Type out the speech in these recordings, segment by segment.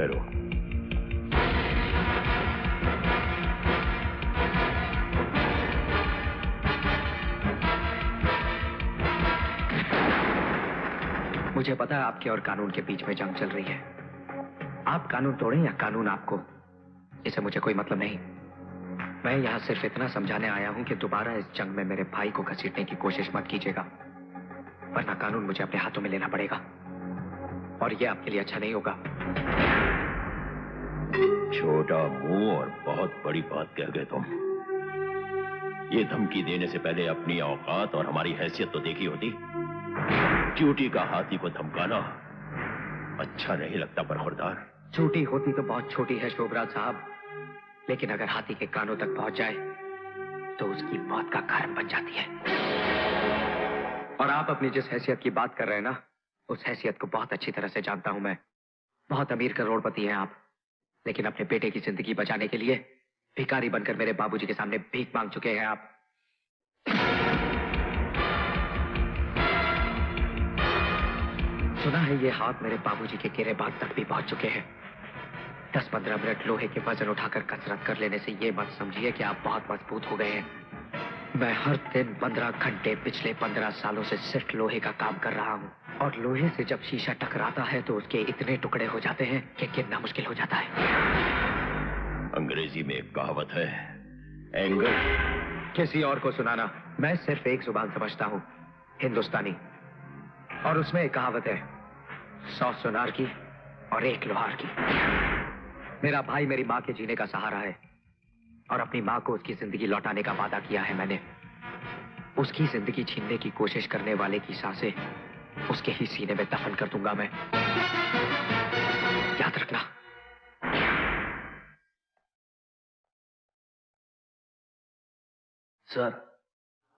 ठहरो। मुझे पता है आपके और कानून के बीच में जंग चल रही है। आप कानून तोड़ें या कानून आपको, इससे मुझे कोई मतलब नहीं। मैं यहाँ सिर्फ इतना समझाने आया हूँ कि दोबारा इस जंग में मेरे भाई को घसीटने की कोशिश मत कीजिएगा, वरना कानून मुझे अपने हाथों में लेना पड़ेगा और ये आपके लिए अच्छा नहीं होगा। छोटा मुंह और बहुत बड़ी बात कह गए तुम। ये धमकी देने से पहले अपनी औकात और हमारी हैसियत तो देखी होती। ड्यूटी का हाथी को धमकाना अच्छा नहीं लगता बरखुरदार। छोटी होती तो बहुत छोटी है शोभराज साहब, लेकिन अगर हाथी के कानों तक पहुंच जाए तो उसकी मौत का कारण बन जाती है। और आप अपनी जिस हैसियत की बात कर रहे हैं ना, उस हैसियत को बहुत अच्छी तरह से जानता हूं मैं। बहुत अमीर करोड़पति हैं आप, लेकिन अपने बेटे की जिंदगी बचाने के लिए भिखारी बनकर मेरे बाबूजी के सामने भीख मांग चुके हैं आप। सुना है ये हाथ मेरे बाबूजी के गिरे बात तक भी पहुंच चुके हैं। 10-15 मिनट लोहे के वजन उठाकर कसरत कर लेने से ये मत समझिए कि आप बहुत मजबूत हो गए हैं। मैं हर दिन 15 घंटे पिछले 15 सालों से सिर्फ लोहे का काम कर रहा हूँ, और लोहे से जब शीशा टकराता है तो उसके इतने टुकड़े हो जाते हैं कि गिनना मुश्किल हो जाता है। अंग्रेजी में एक कहावत है, एंगर। किसी और को सुनाना, मैं सिर्फ एक जुबान समझता हूँ, हिंदुस्तानी, और उसमें एक कहावत है, 100 सुनार की और 1 लोहार की। मेरा भाई मेरी माँ के जीने का सहारा है, और अपनी माँ को उसकी जिंदगी लौटाने का वादा किया है मैंने। उसकी जिंदगी छीनने की कोशिश करने वाले की सांसें उसके ही सीने में दफन कर दूंगा मैं। याद रखना। सर,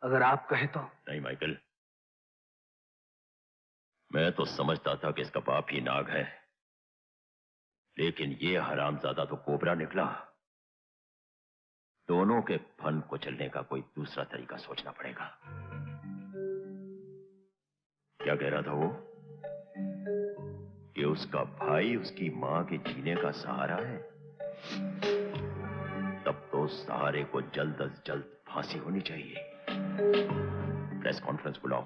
अगर आप कहें तो। नहीं माइकल, मैं तो समझता था कि इसका बाप ही नाग है, लेकिन ये हरामजादा तो कोबरा निकला। दोनों के फन को चलने का कोई दूसरा तरीका सोचना पड़ेगा। क्या कह रहा था वो? कि उसका भाई उसकी मां के जीने का सहारा है? तब तो सहारे को जल्द अज जल्द फांसी होनी चाहिए। प्रेस कॉन्फ्रेंस बुलाओ।